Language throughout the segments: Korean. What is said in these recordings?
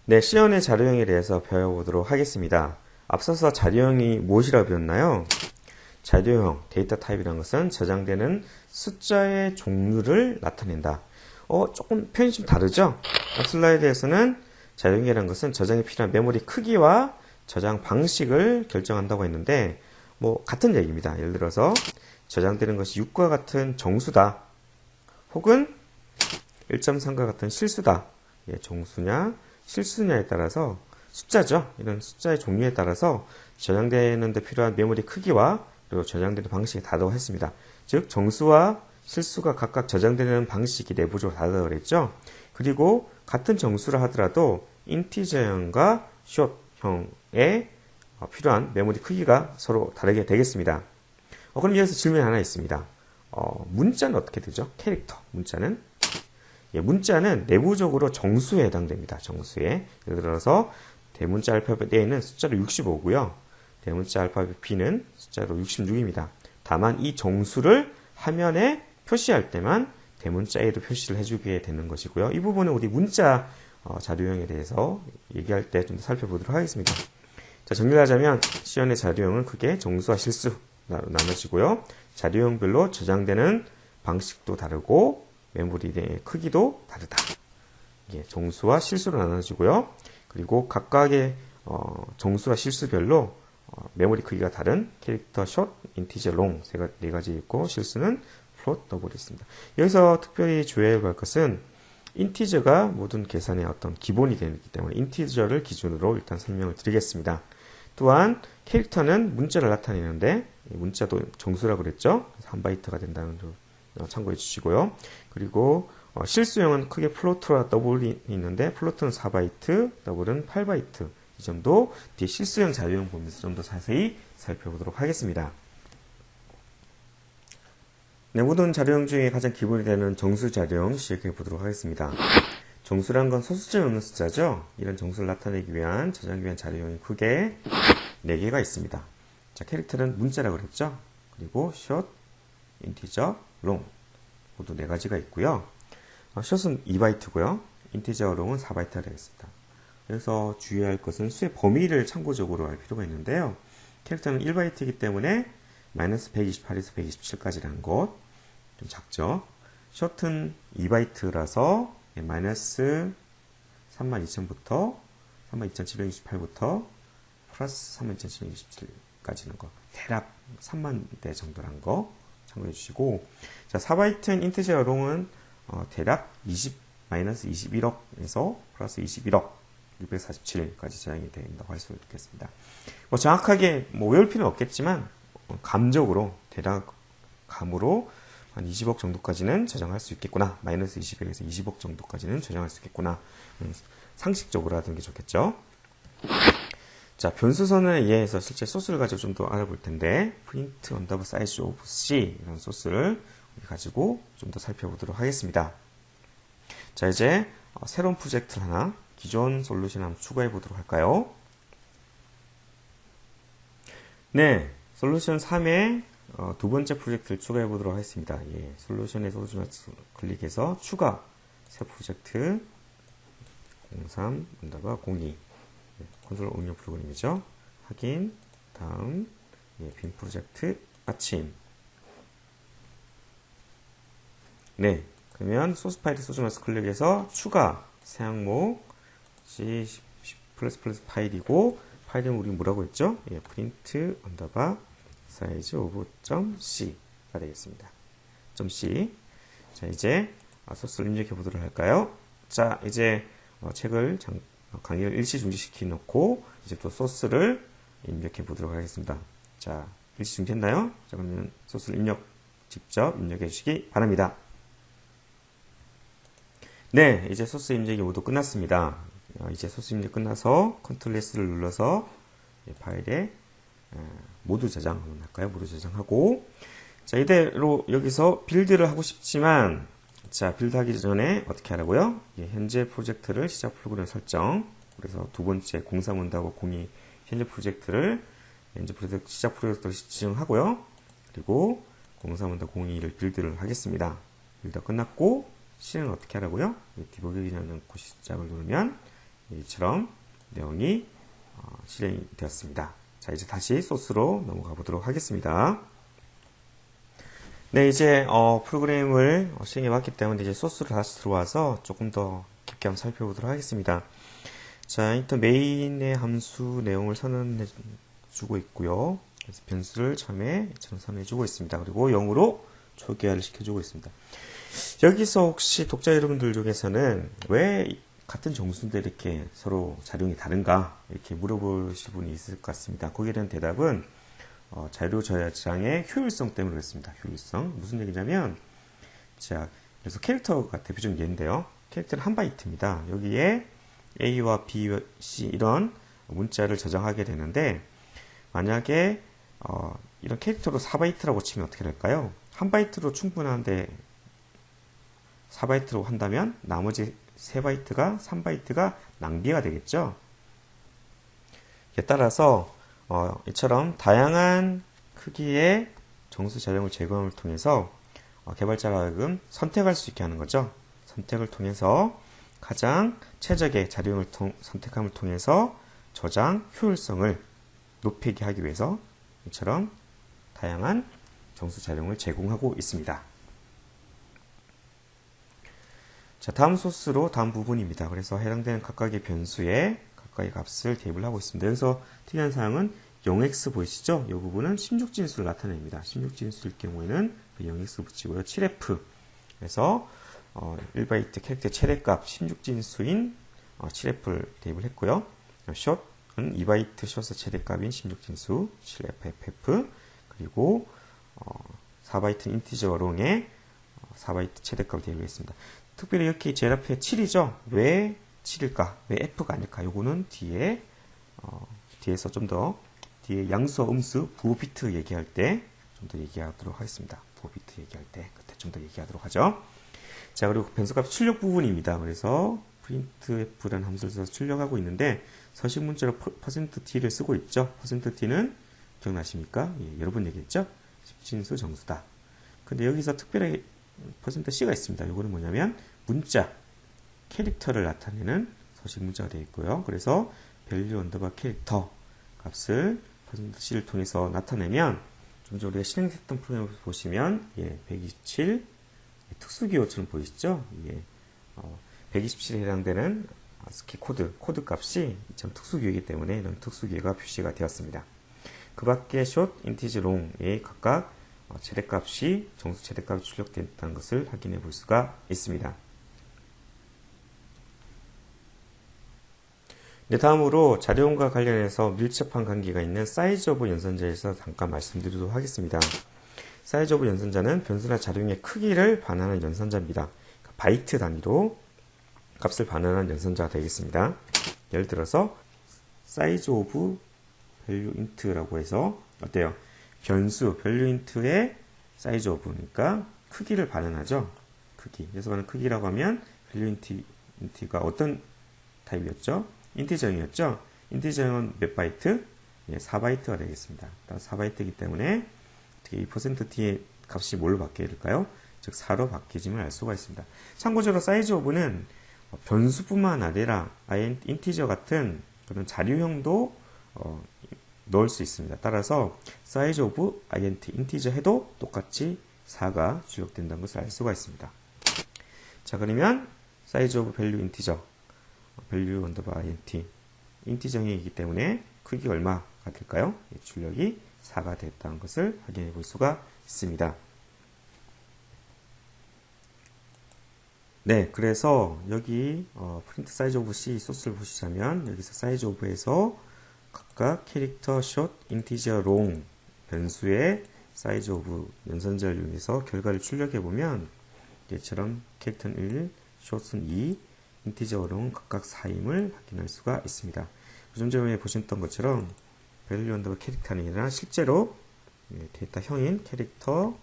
네, C연의 자료형에 대해서 배워보도록 하겠습니다. 앞서서 자료형이 무엇이라고 배웠나요? 자료형, 데이터 타입이라는 것은 저장되는 숫자의 종류를 나타낸다. 조금 표현이 좀 다르죠? 앞 슬라이드에서는 자료형이라는 것은 저장에 필요한 메모리 크기와 저장 방식을 결정한다고 했는데, 같은 얘기입니다. 예를 들어서, 저장되는 것이 6과 같은 정수다. 혹은 1.3과 같은 실수다. 정수냐, 실수냐에 따라서 숫자죠. 이런 숫자의 종류에 따라서 저장되는 데 필요한 메모리 크기와 그리고 저장되는 방식이 다르다고 했습니다. 즉 정수와 실수가 각각 저장되는 방식이 내부적으로 다르다고 그랬죠. 그리고 같은 정수라 하더라도 인티저형과 숏형에 필요한 메모리 크기가 서로 다르게 되겠습니다. 그럼 여기서 질문이 하나 있습니다. 문자는 어떻게 되죠? 캐릭터 문자는 문자는 내부적으로 정수에 해당됩니다. 정수에. 예를 들어서 대문자 알파벳 A는 숫자로 65고요. 대문자 알파벳 B는 숫자로 66입니다. 다만 이 정수를 화면에 표시할 때만 대문자 A로 표시를 해주게 되는 것이고요. 이 부분은 우리 문자 자료형에 대해서 얘기할 때 좀 살펴보도록 하겠습니다. 자, 정리를 하자면 C연의 자료형은 크게 정수와 실수 나눠지고요. 자료형별로 저장되는 방식도 다르고 메모리의 크기도 다르다. 정수와 실수로 나눠지고요. 그리고 각각의 정수와 실수별로 메모리 크기가 다른 캐릭터 숏, 인티저 롱 네 가지 있고 실수는 플롯, 더블이 있습니다. 여기서 특별히 주의해야 할 것은 인티저가 모든 계산의 어떤 기본이 되기 때문에 인티저를 기준으로 일단 설명을 드리겠습니다. 또한 캐릭터는 문자를 나타내는데 문자도 정수라고 그랬죠. 3바이트가 된다는 점 참고해 주시고요. 그리고 실수형은 크게 플로트와 더블이 있는데 플로트는 4바이트, 더블은 8바이트. 이 점도 뒤에 실수형 자료형 보면서 좀 더 자세히 살펴보도록 하겠습니다. 네, 모든 자료형 중에 가장 기본이 되는 정수 자료형 시작해 보도록 하겠습니다. 정수란 건 소수점이 없는 숫자죠. 이런 정수를 나타내기 위한 저장하기 위한 자료형이 크게 4개가 있습니다. 자, 캐릭터는 문자라고 그랬죠. 그리고 숏, 인티저, 롱 모두 4가지가 있고요. 숏은 2바이트고요. 인티저 롱은 4바이트가 되겠습니다. 그래서 주의할 것은 수의 범위를 참고적으로 알 필요가 있는데요. 캐릭터는 1바이트이기 때문에 마이너스 128에서 127까지라는 것 좀 작죠. 숏은 2바이트라서 마이너스 32,000부터 32,728부터 플러스 32,727까지는 거 대략 30,000대 정도란 거 참고해 주시고, 자, 4바이트인 인티저 롱은 대략 마이너스 21억에서 플러스 21억 647까지 저장이 된다고 할 수 있겠습니다. 정확하게 외울 필요는 없겠지만 감적으로 대략 감으로 한 20억 정도까지는 저장할 수 있겠구나. 마이너스 20억에서 20억 정도까지는 저장할 수 있겠구나. 상식적으로 하는 게 좋겠죠. 자, 변수선을 이해해서 실제 소스를 가지고 좀 더 알아볼 텐데, print underbar size of C 이런 소스를 가지고 좀 더 살펴보도록 하겠습니다. 자, 이제 새로운 프로젝트를 하나, 기존 솔루션 한번 추가해 보도록 할까요? 네, 솔루션 3에 두 번째 프로젝트를 추가해 보도록 하겠습니다. 솔루션에 클릭해서 추가, 새 프로젝트 03 underbar 02 콘솔 응용 프로그램이죠. 확인, 다음, 빈 프로젝트, 아침. 네, 그러면 소스 파일을 쏘주면서 클릭해서 추가, 새 항목, C++ 파일이고, 파일 이름 우리 뭐라고 했죠? print underbar size of .c가 되겠습니다. .c. 자, 이제 소스를 입력해 보도록 할까요? 자, 이제 책을 강의를 일시 중지시켜 놓고 이제 또 소스를 입력해 보도록 하겠습니다. 자, 일시 중지했나요? 자, 그러면 소스를 직접 입력해 주시기 바랍니다. 네, 이제 소스 입력이 모두 끝났습니다. 이제 소스 입력 끝나서 컨트롤 S를 눌러서 파일에 모두 저장 한번 할까요? 모두 저장하고, 자, 이대로 여기서 빌드를 하고 싶지만, 자, 빌드 하기 전에 어떻게 하라고요? 현재 프로젝트를 시작 프로그램 설정. 그래서 두 번째 03문하고 02 현재 프로젝트 시작 프로젝트를 지정하고요. 그리고 03문하고 02를 빌드를 하겠습니다. 빌드가 끝났고, 실행을 어떻게 하라고요? 디버깅이라는 곳 시작을 누르면 이처럼 내용이 실행이 되었습니다. 자, 이제 다시 소스로 넘어가 보도록 하겠습니다. 네, 이제 프로그램을 실행해 봤기 때문에 이제 소스로 다시 들어와서 조금 더 깊게 한번 살펴보도록 하겠습니다. 자, 일단 메인의 함수 내용을 선언해 주고 있고요. 그래서 변수를 처음에 이처럼 선언해 주고 있습니다. 그리고 0으로 초기화를 시켜주고 있습니다. 여기서 혹시 독자 여러분들 중에서는 왜 같은 정수인데 이렇게 서로 작용이 다른가 이렇게 물어보실 분이 있을 것 같습니다. 거기에 대한 대답은 자료 저장의 효율성 때문에 그렇습니다. 효율성 무슨 얘기냐면 자, 그래서 캐릭터가 대표적인 예인데요. 캐릭터는 한 바이트입니다. 여기에 A와 B, C 이런 문자를 저장하게 되는데 만약에 이런 캐릭터로 4바이트라고 치면 어떻게 될까요? 한 바이트로 충분한데 4바이트로 한다면 나머지 3바이트가 3바이트가 낭비가 되겠죠. 이에 따라서 이처럼 다양한 크기의 정수 자료을 제공을 통해서 개발자가 하여금 선택할 수 있게 하는 거죠. 선택을 통해서 가장 최적의 자료를 선택함을 통해서 저장 효율성을 높이게 하기 위해서 이처럼 다양한 정수 자료를 제공하고 있습니다. 자, 다음 소스로 다음 부분입니다. 그래서 해당되는 각각의 변수에 각각의 값을 대입을 하고 있습니다. 여기서 특이한 사항은 0x 보이시죠? 이 부분은 16진수를 나타냅니다. 16진수일 경우에는 0x 붙이고요. 7f 그래서 1바이트 캐릭터 최대값 16진수인 7f를 대입을 했고요. 숏은 2바이트 숏의 최대값인 16진수 7ff 그리고 4바이트 인티저 롱에 4바이트 최대값을 대입했습니다. 특별히 이렇게 제일 앞에 7이죠. 왜 7일까? 왜 F가 아닐까? 요거는 뒤에서 좀 더 뒤에 양수와 음수, 부호 비트 얘기할 때 좀 더 얘기하도록 하겠습니다. 부호 비트 얘기할 때 그때 좀 더 얘기하도록 하죠. 자, 그리고 변수값 출력 부분입니다. 그래서 printf라는 함수를 써서 출력하고 있는데 서식 문자로 %t를 쓰고 있죠. %t는 기억나십니까? 예, 여러 번 얘기했죠. 십진수 정수다. 근데 여기서 특별하게 %c가 있습니다. 이거는 뭐냐면 문자, 캐릭터를 나타내는 서식 문자가 되어 있고요. 그래서 value 언더바 캐릭터 값을 %c를 통해서 나타내면 좀 전에 우리가 실행했던 프로그램을 보시면 127 특수기호처럼 보이시죠? 127에 해당되는 ASCII 코드 값이 참 특수기호이기 때문에 이런 특수기호가 표시가 되었습니다. 그 밖에 short, integer, long에 각각 최대값이 정수 최대값이 출력됐다는 것을 확인해 볼 수가 있습니다. 네, 다음으로 자료원과 관련해서 밀접한 관계가 있는 사이즈 오브 연산자에서 잠깐 말씀드리도록 하겠습니다. 사이즈 오브 연산자는 변수나 자료의 크기를 반환하는 연산자입니다. 바이트 단위로 값을 반환하는 연산자가 되겠습니다. 예를 들어서 사이즈 오브 밸류 인트라고 해서 어때요? 변수 밸류 인트의 사이즈 오브니까 크기를 반환하죠. 크기. 그래서 말하는 크기라고 하면 밸류 인트가 어떤 타입이었죠? 인티저형이었죠. 인티저형은 몇 바이트? 4바이트가 되겠습니다. 4바이트이기 때문에 어떻게 이 %t의 값이 뭘로 바뀌어야 될까요? 즉 4로 바뀌어짐을 알 수가 있습니다. 참고적으로 사이즈 오브는 변수뿐만 아니라 인티저 같은 그런 자료형도 넣을 수 있습니다. 따라서 size of int 인티저 해도 똑같이 4가 출력된다는 것을 알 수가 있습니다. 자, 그러면 size of value integer value underbar int 인티저이기 때문에 크기가 얼마가 될까요? 출력이 4가 됐다는 것을 확인해 볼 수가 있습니다. 네, 그래서 여기 print size of c 소스를 보시자면 여기서 size of에서 각각 캐릭터, short, integer, long 변수의 size of 연산자를 이용해서 결과를 출력해 보면 얘처럼 캐릭터는 1, short은 2, integer, long 각각 4임을 확인할 수가 있습니다. 좀 전에 보셨던 것처럼 value underbar 캐릭터는 아니라 실제로 데이터형인 캐릭터,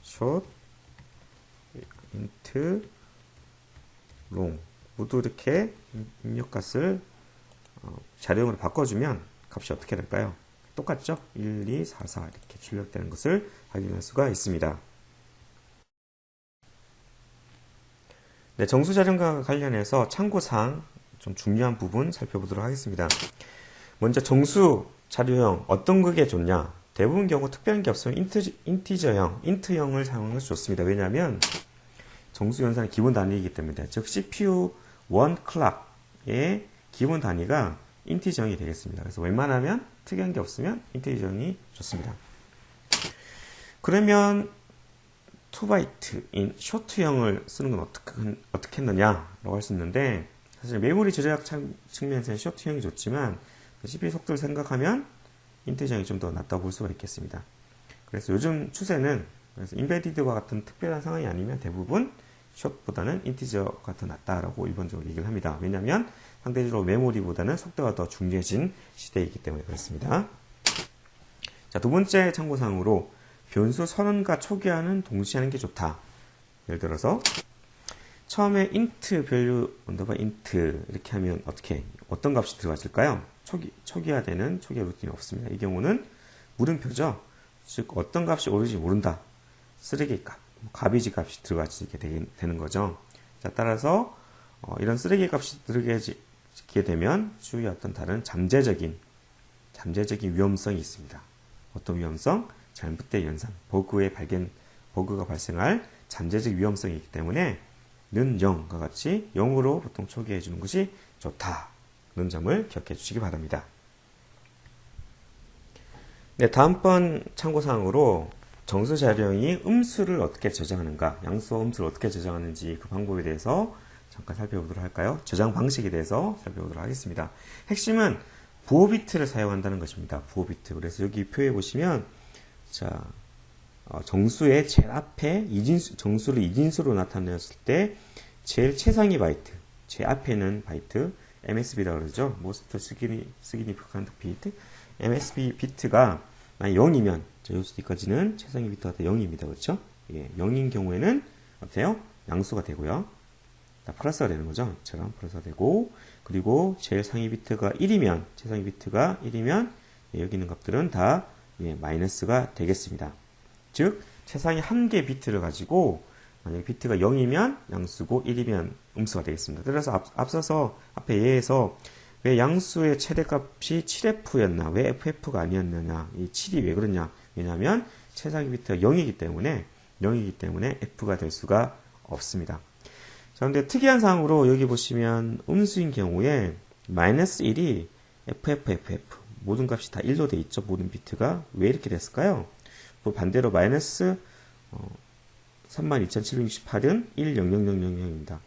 short, int, long 모두 이렇게 입력값을 자료형으로 바꿔주면 값이 어떻게 될까요? 똑같죠? 1, 2, 4, 4 이렇게 출력되는 것을 확인할 수가 있습니다. 네, 정수자료과 관련해서 참고사항 좀 중요한 부분 살펴보도록 하겠습니다. 먼저 정수 자료형 어떤 그게 좋냐? 대부분 경우 특별한 게 없으면 인트형을 사용하는 것이 좋습니다. 왜냐하면 정수 연산의 기본 단위이기 때문에, 즉 CPU 1 클락의 기본 단위가 인티저형이 되겠습니다. 그래서 웬만하면 특이한 게 없으면 인티저형이 좋습니다. 그러면 2바이트인 쇼트형을 쓰는 건 어떻게 했느냐라고 할 수 있는데, 사실 메모리 저장 측면에서는 쇼트형이 좋지만 CPU 속도를 생각하면 인티저형이 좀 더 낫다고 볼 수가 있겠습니다. 그래서 요즘 추세는 그래서 인베디드와 같은 특별한 상황이 아니면 대부분 숏보다는 인티저가 더 낫다라고 일반적으로 얘기를 합니다. 왜냐하면 상대적으로 메모리보다는 속도가 더 중요해진 시대이기 때문에 그렇습니다. 자, 두 번째 참고사항으로 변수 선언과 초기화는 동시에 하는 게 좋다. 예를 들어서 처음에 int value underbar int 이렇게 하면 어떤 값이 들어갔을까요? 초기화되는 초기화 루틴이 없습니다. 이 경우는 물음표죠. 즉 어떤 값이 오르지 모른다. 쓰레기 값, 가비지 값이 들어가게 되는 거죠. 자, 따라서 이런 쓰레기 값이 들어가게 되면 주위에 어떤 다른 잠재적인 위험성이 있습니다. 어떤 위험성? 잘못된 연산, 버그가 발생할 잠재적 위험성이 있기 때문에 는 0과 같이 0으로 보통 초기화해 주는 것이 좋다는 점을 기억해 주시기 바랍니다. 네, 다음번 참고사항으로 정수 자료형이 음수를 어떻게 저장하는가, 양수와 음수를 어떻게 저장하는지 그 방법에 대해서 잠깐 살펴보도록 할까요? 저장 방식에 대해서 살펴보도록 하겠습니다. 핵심은 부호 비트를 사용한다는 것입니다. 부호 비트. 그래서 여기 표에 보시면 자, 정수의 제일 앞에 정수를 이진수로 나타냈을 때 제일 최상위 바이트, 제 앞에는 바이트, MSB라고 그러죠. Most Significant Bit. MSB 비트가 0이면 여기까지는 최상위 비트가 0입니다. 그렇죠? 예, 0인 경우에는 어때요? 양수가 되고요. 플러스가 되는 거죠. 이처럼 플러스가 되고, 그리고 제일 상위 비트가 1이면, 최상위 비트가 1이면 여기 있는 값들은 다 마이너스가 되겠습니다. 즉 최상위 한 개 비트를 가지고 만약에 비트가 0이면 양수고 1이면 음수가 되겠습니다. 그래서 앞서서 앞에 예에서 왜 양수의 최대값이 7F였나, 왜 FF가 아니었느냐, 이 7이 왜 그러냐, 왜냐하면 최상위 비트가 0이기 때문에 F가 될 수가 없습니다. 자, 근데 특이한 사항으로 여기 보시면 음수인 경우에 마이너스 1이 FF 모든 값이 다 1로 돼 있죠. 모든 비트가 왜 이렇게 됐을까요? 반대로 마이너스 32,768은 1000000입니다.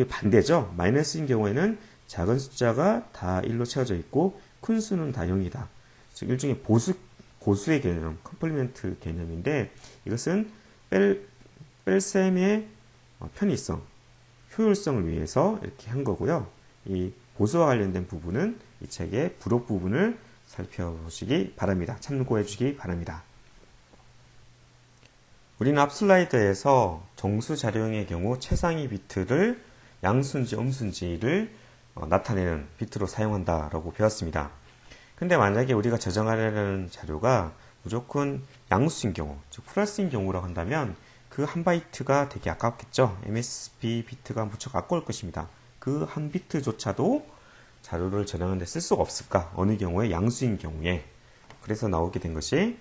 반대죠. 마이너스인 경우에는 작은 숫자가 다 1로 채워져 있고 큰 수는 다 0이다. 즉 일종의 고수의 개념, 컴플리멘트 개념인데 이것은 뺄셈의 편의성, 효율성을 위해서 이렇게 한 거고요. 이 보수와 관련된 부분은 이 책의 부록 부분을 살펴보시기 바랍니다. 참고해 주시기 바랍니다. 우리는 앞 슬라이드에서 정수 자료형의 경우 최상위 비트를 양수인지 음수인지를 나타내는 비트로 사용한다라고 배웠습니다. 근데 만약에 우리가 저장하려는 자료가 무조건 양수인 경우, 즉 플러스인 경우라고 한다면 그 한 바이트가 되게 아깝겠죠. MSB 비트가 무척 아까울 것입니다. 그 한 비트조차도 자료를 저장하는 데 쓸 수가 없을까? 어느 경우에 양수인 경우에. 그래서 나오게 된 것이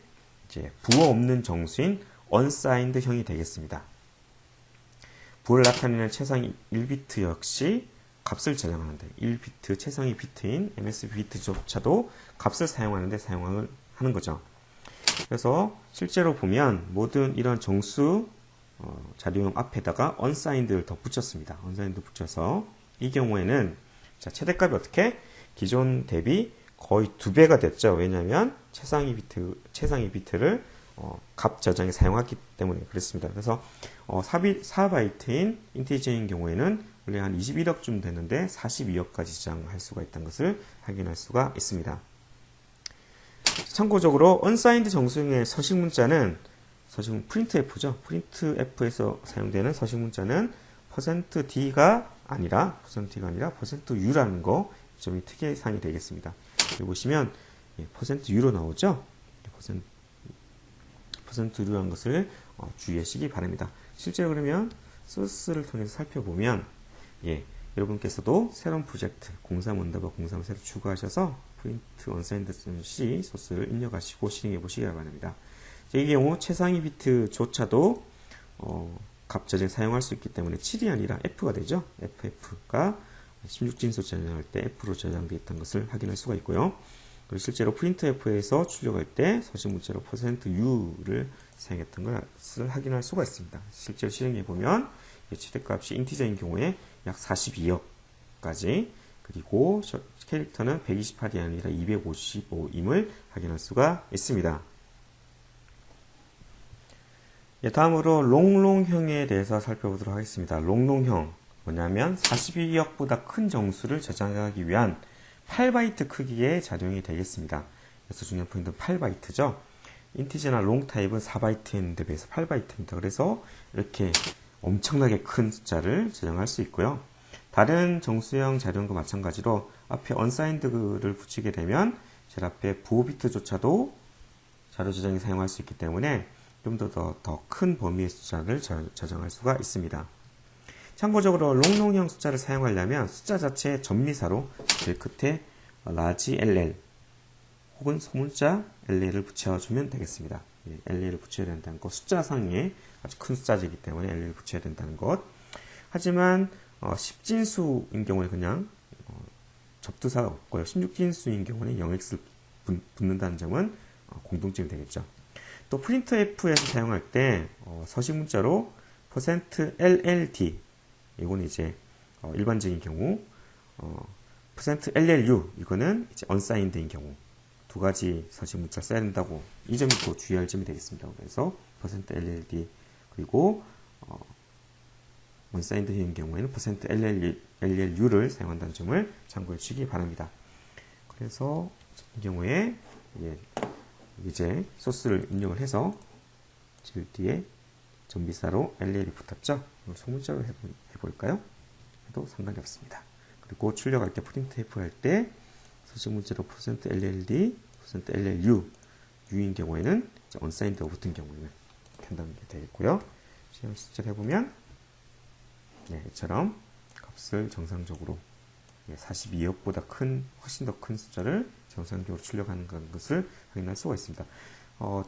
이제 부호 없는 정수인 unsigned 형이 되겠습니다. 부호를 나타내는 최상위 1비트 역시 값을 저장하는데 1비트 최상위 비트인 MSB 비트조차도 값을 사용하는데 사용을 하는 거죠. 그래서 실제로 보면 모든 이런 정수 자료형 앞에다가 unsigned를 더 붙였습니다. unsigned 붙여서 이 경우에는 자, 최대값이 어떻게? 기존 대비 거의 2배가 됐죠. 왜냐하면 최상위 비트를 값 저장에 사용했기 때문에 그렇습니다. 그래서 4바이트인 인티저인 경우에는 원래 한 21억쯤 되는데 42억까지 저장할 수가 있다는 것을 확인할 수가 있습니다. 참고적으로 unsigned 정수형의 서식 문자는 printf죠. printf에서 사용되는 서식 문자는 %d가 아니라 %u라는 거 점이 특이한 사항이 되겠습니다. 여기 보시면 %u로 나오죠. %u라는 것을 주의하시기 바랍니다. 실제로 그러면 소스를 통해서 살펴보면 여러분께서도 새로운 프로젝트 03 언더바 03을 새로 추가하셔서 프린트 언사인드 C 소스를 입력하시고 실행해 보시기 바랍니다. 이 경우 최상위 비트조차도 값 저장 사용할 수 있기 때문에 7이 아니라 F가 되죠. FF가 16진수 저장할 때 F로 저장되어 있다는 것을 확인할 수가 있고요. 그리고 실제로 printf에서 출력할 때 서식 문자로 %u를 사용했던 것을 확인할 수가 있습니다. 실제로 실행해 보면 최대값이 인티저인 경우에 약 42억까지, 그리고 캐릭터는 128이 아니라 255임을 확인할 수가 있습니다. 다음으로 롱롱형에 대해서 살펴보도록 하겠습니다. 롱롱형 뭐냐면 42억보다 큰 정수를 저장하기 위한 8바이트 크기의 자료형이 되겠습니다. 그래서 중요한 포인트는 8바이트죠. 인티저나 롱 타입은 4바이트인데 비해서 8바이트입니다. 그래서 이렇게 엄청나게 큰 숫자를 저장할 수 있고요. 다른 정수형 자료형과 마찬가지로 앞에 unsigned를 붙이게 되면 제일 앞에 부호 비트조차도 자료 저장에 사용할 수 있기 때문에 좀 더 큰 범위의 숫자를 저장할 수가 있습니다. 참고적으로 롱롱형 숫자를 사용하려면 숫자 자체의 전미사로 제일 끝에 large LL 혹은 소문자 LL을 붙여주면 되겠습니다. LL을 붙여야 된다는 것, 숫자상에 아주 큰 숫자이기 때문에 LL을 붙여야 된다는 것. 하지만 10진수인 경우에 그냥 접두사가 없고요. 16진수인 경우는 0x를 붙는다는 점은 공통점이 되겠죠. 또 printf에서 사용할 때 서식 문자로 %LLD, 이거는 이제 일반적인 경우, %LLU, 이거는 이제 unsigned인 경우 두 가지 서식 문자를 써야 된다고, 이 점이 또 주의할 점이 되겠습니다. 그래서 %LLD, 그리고 unsigned인 경우에는 %LLU를 사용한다는 점을 참고해 주시기 바랍니다. 그래서 이 경우에 이제 소스를 입력을 해서 제일 뒤에 전비사로 LL이 붙었죠. 소문자로 해볼까요? 해도 상관이 없습니다. 그리고 출력할 때 printf 할 때 서식 문자로 %LLD, %LLU, U인 경우에는 unsigned가 붙은 경우에는 한다는 게 되겠고요. 시험 실제로 해보면 이처럼 값을 정상적으로 42억보다 훨씬 더 큰 숫자를 정상적으로 출력하는 것을 확인할 수가 있습니다.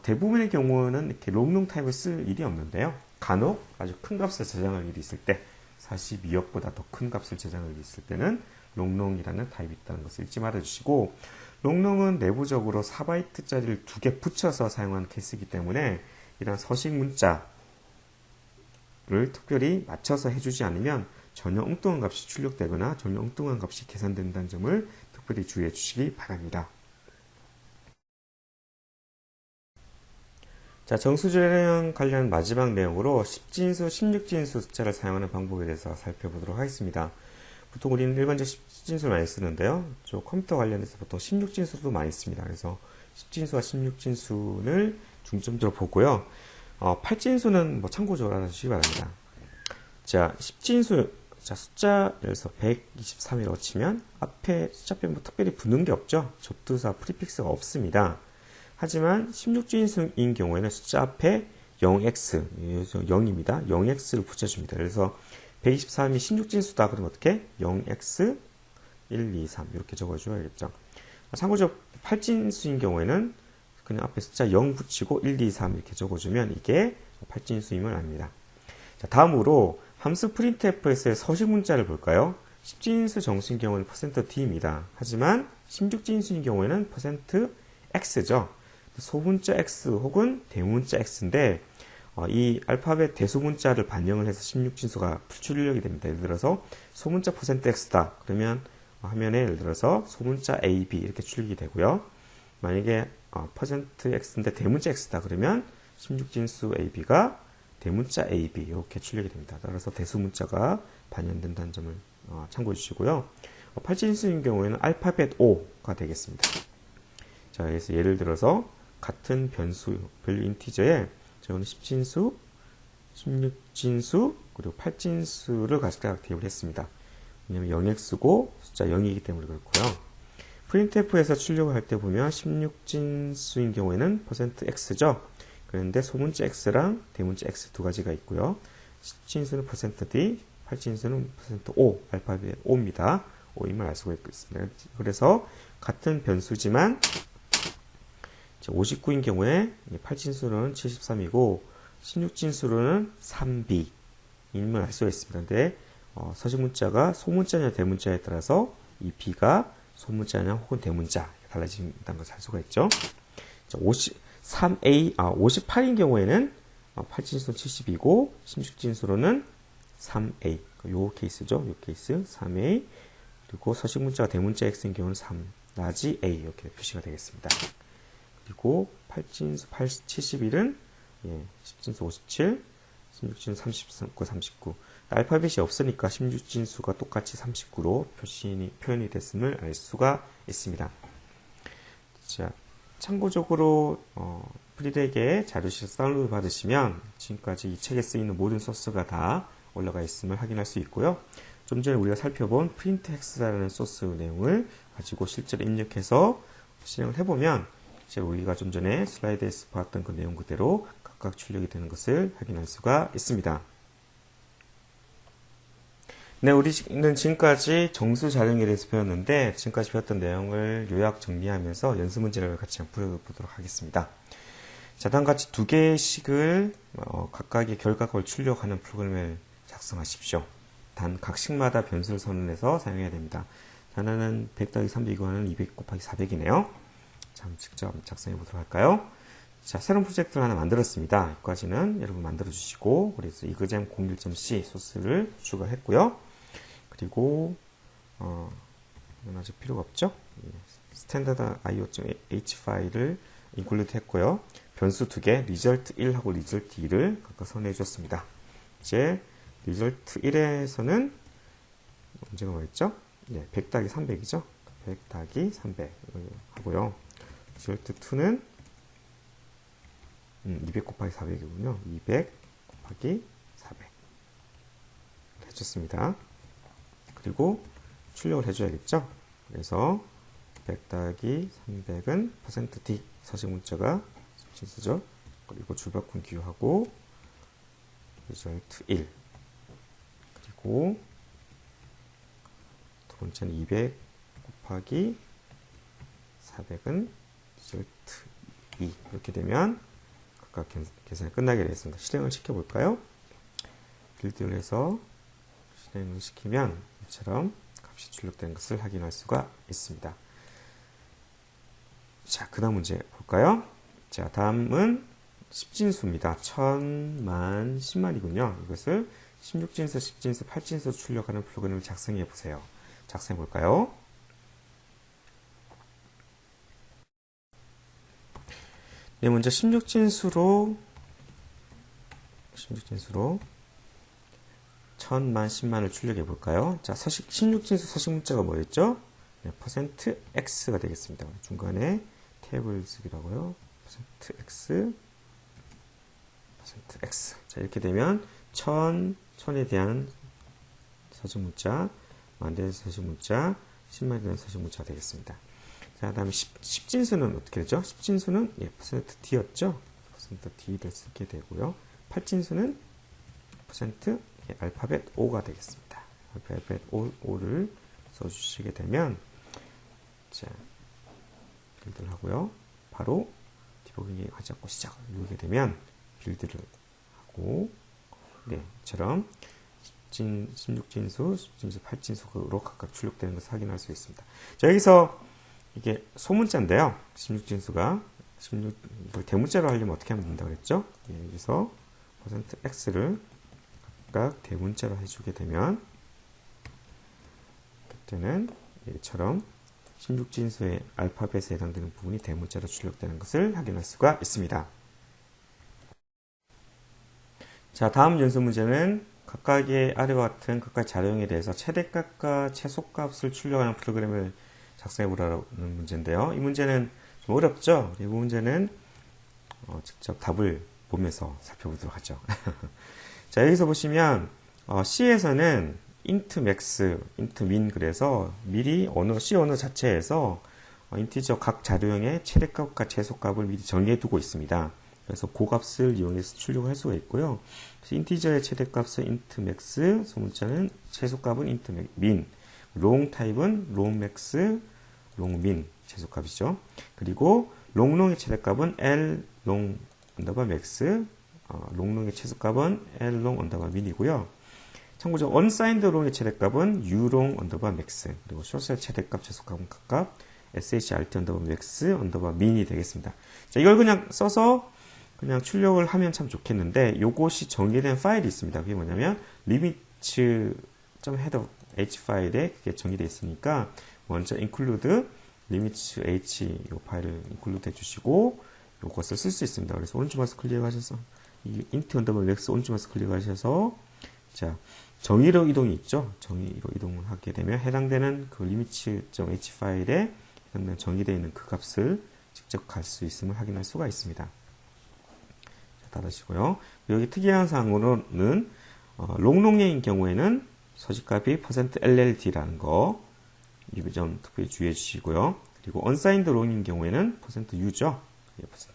대부분의 경우는 이렇게 롱롱 타입을 쓸 일이 없는데요. 간혹 아주 큰 값을 저장할 일이 있을 때, 42억보다 더 큰 값을 저장할 일이 있을 때는 롱롱이라는 타입이 있다는 것을 잊지 말아주시고, 롱롱은 내부적으로 4바이트짜리를 2개 붙여서 사용하는 케이스이기 때문에 이런 서식 문자를 특별히 맞춰서 해주지 않으면 전혀 엉뚱한 값이 출력되거나 전혀 엉뚱한 값이 계산된다는 점을 특별히 주의해 주시기 바랍니다. 자, 정수저장 관련 마지막 내용으로 10진수, 16진수 숫자를 사용하는 방법에 대해서 살펴보도록 하겠습니다. 보통 우리는 일반적 10진수를 많이 쓰는데요. 컴퓨터 관련해서 보통 16진수도 많이 씁니다. 그래서 10진수와 16진수를 중점적으로 보고요. 8진수는 참고적으로 알아주시기 바랍니다. 자, 10진수, 숫자에서 123이라고 치면 앞에 숫자표에 특별히 붙는 게 없죠. 접두사, 프리픽스가 없습니다. 하지만 16진수인 경우에는 숫자 앞에 0x, 0입니다. 0x를 붙여줍니다. 그래서 123이 16진수다. 그러면 어떻게? 0x, 1, 2, 3 이렇게 적어줘야겠죠. 참고적으로 8진수인 경우에는 그냥 앞에 숫자 0 붙이고 1, 2, 3 이렇게 적어주면 이게 8진수임을 압니다. 자, 다음으로 함수 printf에서의 서식 문자를 볼까요? 10진수 정수인 경우는 %d입니다. 하지만 16진수인 경우에는 %x죠. 소문자 x 혹은 대문자 x인데 이 알파벳 대소문자를 반영을 해서 16진수가 출력이 됩니다. 예를 들어서 소문자 %x다. 그러면 화면에 예를 들어서 소문자 ab 이렇게 출력이 되고요. 만약에 %x인데 대문자 x다. 그러면 16진수 ab가 대문자 ab 이렇게 출력이 됩니다. 따라서 대소문자가 반영된다는 점을 참고해 주시고요. 8진수인 경우에는 알파벳 O가 되겠습니다. 자, 그래서 예를 들어서 같은 변수, 밸류 인티저에 저는 10진수, 16진수, 그리고 8진수를 각각 대입을 했습니다. 왜냐면 0x고 숫자 0이기 때문에 그렇고요. printf에서 출력을 할 때 보면 16진수인 경우에는 %x죠. 그런데 소문자 x랑 대문자 x 두 가지가 있고요. 10진수는 %d, 팔진수는 %5, 알파벳 5입니다. 5임을 알 수가 있습니다. 그래서 같은 변수지만 59인 경우에 팔진수는 73이고 16진수로는 3b임을 알 수가 있습니다. 근데 서식 문자가 소문자냐 대문자에 따라서 이 b가 소문자냐 혹은 대문자 달라진다는 것을 알 수가 있죠. 58인 경우에는 팔진수는 70이고 16진수로는 3a. 요 케이스죠. 요 케이스 3a. 그리고 서식 문자가 대문자 x인 경우는 3 나지 a 이렇게 표시가 되겠습니다. 그리고 8진수 71은 10진수 57, 16진수 39, 39. 알파벳이 없으니까 16진수가 똑같이 39로 표현이 됐음을 알 수가 있습니다. 자, 참고적으로 프리덱에 자료실 다운로드 받으시면 지금까지 이 책에 쓰이는 모든 소스가 다 올라가 있음을 확인할 수 있고요. 좀 전에 우리가 살펴본 프린트 헥스라는 소스 내용을 가지고 실제로 입력해서 실행을 해보면 실제 우리가 좀 전에 슬라이드에서 봤던 그 내용 그대로 각각 출력이 되는 것을 확인할 수가 있습니다. 네, 우리는 지금까지 정수 자령에 대해서 배웠는데 지금까지 배웠던 내용을 요약 정리하면서 연습 문제를 같이 풀어보도록 하겠습니다. 자, 다음과 같이 두 개의 식을 각각의 결과값을 출력하는 프로그램을 작성하십시오. 단 각 식마다 변수를 선언해서 사용해야 됩니다. 하나는 100 더하기 300이고 하나는 200 곱하기 400이네요. 자, 직접 작성해 보도록 할까요? 자, 새로운 프로젝트를 하나 만들었습니다. 여기까지는 여러분 만들어 주시고, 그래서 이그잼 01.c 소스를 추가했고요. 그리고 이건 아직 필요가 없죠? 스탠다드 io.h 파일을 인클루드 했고요. 변수 두 개, result 1하고 result 2를 각각 선언해 주었습니다. 이제 result 1에서는 문제가 뭐였죠? 100 더하기 300이죠? 100 더하기 300 하고요. result 2는 200 곱하기 400이군요. 200 곱하기 400 해줬습니다. 그리고 출력을 해줘야겠죠. 그래서 100 더하기 300은 %d 서식 문자가 진수죠. 그리고 줄바꿈 기호하고 result 1 그리고 두 번째는 200 곱하기 400은 result 2 이렇게 되면 각각 계산이 끝나게 되겠습니다. 실행을 시켜볼까요? 빌드를 해서 실행을 시키면 이처럼 값이 출력된 것을 확인할 수가 있습니다. 자, 그 다음 문제 볼까요? 자, 다음은 10진수입니다. 1000, 만, 10만이군요. 이것을 16진수, 10진수, 8진수 출력하는 프로그램을 작성해 보세요. 작성해 볼까요? 네, 먼저 16진수로 1000, 만, 10만을 출력해 볼까요? 자, 16진수 서식 문자가 뭐였죠? 네, %x가 되겠습니다. 중간에 탭을 쓰기도 하고요. %x, %x. 자, 이렇게 되면 1000에 대한 서식 문자, 만에 대한 서식 문자, 10만에 대한 서식 문자가 되겠습니다. 자, 다음에 10진수는 어떻게 되죠? 10진수는 %d였죠? %d를 쓰게 되고요. 8진수는 알파벳 5가 되겠습니다. 알파벳 5를 써주시게 되면, 자, 빌드를 하고요. 바로 디버깅이 하지 않고 시작을 누르게 되면 빌드를 하고, 네, 이처럼 16진수, 10진수, 8진수로 각각 출력되는 것을 확인할 수 있습니다. 자, 여기서 이게 소문자인데요. 16진수가 이걸 대문자로 하려면 어떻게 하면 된다고 그랬죠? 예, 여기서 %x를 각각 대문자로 해주게 되면 그때는 이처럼 16진수의 알파벳에 해당되는 부분이 대문자로 출력되는 것을 확인할 수가 있습니다. 자, 다음 연습 문제는 각각의 아래와 같은 각각 자료형에 대해서 최대값과 최소값을 출력하는 프로그램을 작성해 보라는 문제인데요. 이 문제는 좀 어렵죠? 이 문제는 직접 답을 보면서 살펴보도록 하죠. 자, 여기서 보시면 C에서는 int max, int min 그래서 미리 C 언어 자체에서 인티저 각 자료형의 최대값과 최소값을 미리 정리해 두고 있습니다. 그래서 그 값을 이용해서 출력을 할 수가 있고요. 인티저의 최대값은 int max, 소문자는 최소값은 int min, long 타입은 long max, long min 최소값이죠. 그리고 롱롱의 최대값은 l long 언더바 max, 롱롱의 최소값은 l long 언더바 min이고요. 참고로 unsigned long의 최대값은 u long 언더바 max, 그리고 short의 최대값 최소값은 각각 shrt 언더바 max 언더바 min이 되겠습니다. 자, 이걸 그냥 써서 그냥 출력을 하면 참 좋겠는데, 요것이 정의된 파일이 있습니다. 그게 뭐냐면 limits.header h 파일에 그게 정의되어 있으니까 먼저 include limits h 이 파일을 include 해주시고 요것을 쓸 수 있습니다. 그래서 오른쪽 마우스 클릭하셔서 이 int 언더바 max 오른쪽 마우스 클릭하셔서 자, 정의로 이동이 있죠. 정의로 이동을 하게 되면 해당되는 그 limits.h 파일에 해당되는 정의되어 있는 그 값을 직접 갈 수 있음을 확인할 수가 있습니다. 닫으시고요. 여기 특이한 사항으로는 롱롱의 경우에는 서식값이 %LLD라는 거 이 점 특별히 주의해 주시고요. 그리고 unsigned long인 경우에는 %U죠.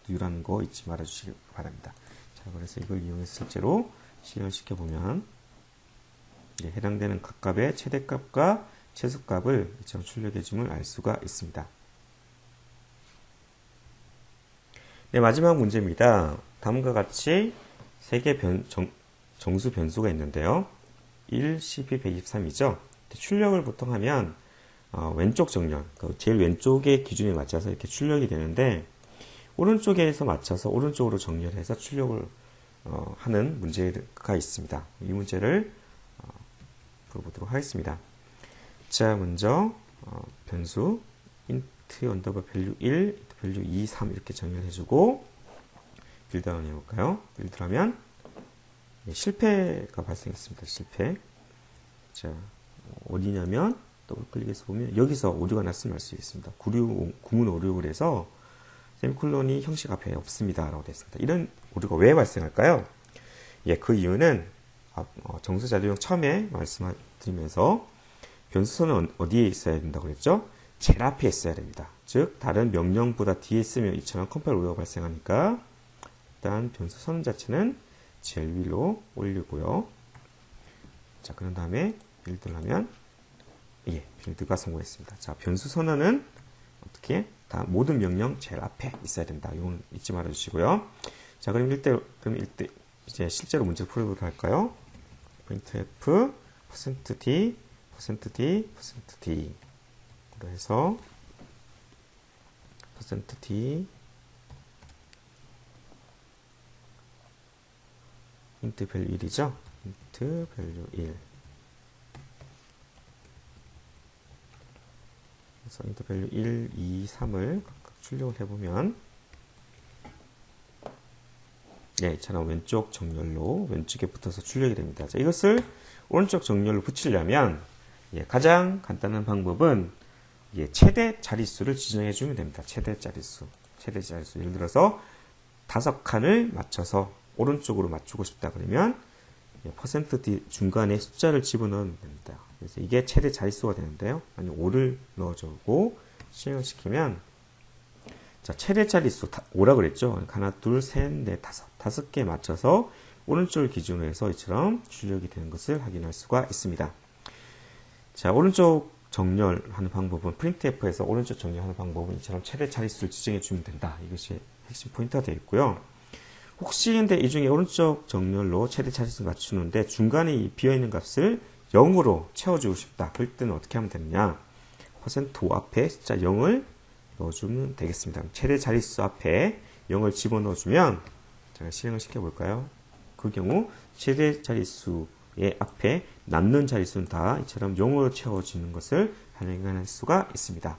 %U라는 거 잊지 말아 주시기 바랍니다. 자, 그래서 이걸 이용해서 실제로 실행을 시켜보면 해당되는 각값의 최대값과 최소값을 이처럼 출력해 줌을 알 수가 있습니다. 네, 마지막 문제입니다. 다음과 같이 3개 정수 변수가 있는데요. 1, 12, 123이죠. 출력을 보통 하면 왼쪽 정렬, 제일 왼쪽의 기준에 맞춰서 이렇게 출력이 되는데, 오른쪽에서 맞춰서 오른쪽으로 정렬해서 출력을 하는 문제가 있습니다. 이 문제를 풀어보도록 하겠습니다. 자, 먼저 변수 int 언더바 value 1, value 2, 3 이렇게 정의를 해주고 빌드다운 해볼까요? 빌드하면 실패가 발생했습니다. 실패. 자, 어디냐면 더블 클릭해서 보면 여기서 오류가 났으면 알 수 있습니다. 구문 오류를 해서 세미콜론이 형식 앞에 없습니다 라고 되어 있습니다. 이런 오류가 왜 발생할까요? 예, 그 이유는 정수자료용 처음에 말씀드리면서 변수선은 어디에 있어야 된다고 그랬죠? 제일 앞에 있어야 됩니다. 즉 다른 명령보다 뒤에 있으면 이처럼 컴파일 오류가 발생하니까 일단 변수 선 자체는 제일 위로 올리고요. 자, 그런 다음에 빌드를 하면 빌드가 성공했습니다. 자, 변수 선언은 어떻게? 다 모든 명령 제일 앞에 있어야 된다. 이건 잊지 말아 주시고요. 자, 그럼 이제 실제로 문제를 풀어보도록 할까요? printf %d %d 로 해서 %d int value 1이죠. int value 1. 그래서 int value 1, 2, 3을 각각 출력을 해보면 이처럼 왼쪽 정렬로 왼쪽에 붙어서 출력이 됩니다. 자, 이것을 오른쪽 정렬로 붙이려면 가장 간단한 방법은 최대 자릿수를 지정해 주면 됩니다. 최대 자릿수. 예를 들어서 5칸을 맞춰서 오른쪽으로 맞추고 싶다 그러면 %d 중간에 숫자를 집어넣으면 됩니다. 그래서 이게 최대 자릿수가 되는데요. 만약 5를 넣어주고 실행을 시키면 자, 최대 자릿수 5라 그랬죠. 하나, 둘, 셋, 넷, 다섯 개 맞춰서 오른쪽을 기준으로 해서 이처럼 출력이 되는 것을 확인할 수가 있습니다. 자, 오른쪽 정렬하는 방법은 printf에서 오른쪽 정렬하는 방법은 이처럼 최대 자릿수를 지정해 주면 된다. 이것이 핵심 포인트가 되어 있고요. 혹시 근데 이 중에 오른쪽 정렬로 최대 자릿수를 맞추는데 중간에 이 비어있는 값을 0으로 채워주고 싶다. 그럴 때는 어떻게 하면 되느냐? %5 앞에 숫자 0을 넣어주면 되겠습니다. 최대 자릿수 앞에 0을 집어넣어주면 제가 실행을 시켜볼까요? 그 경우 최대 자릿수의 앞에 남는 자릿수는 다 이처럼 0으로 채워지는 것을 발견할 수가 있습니다.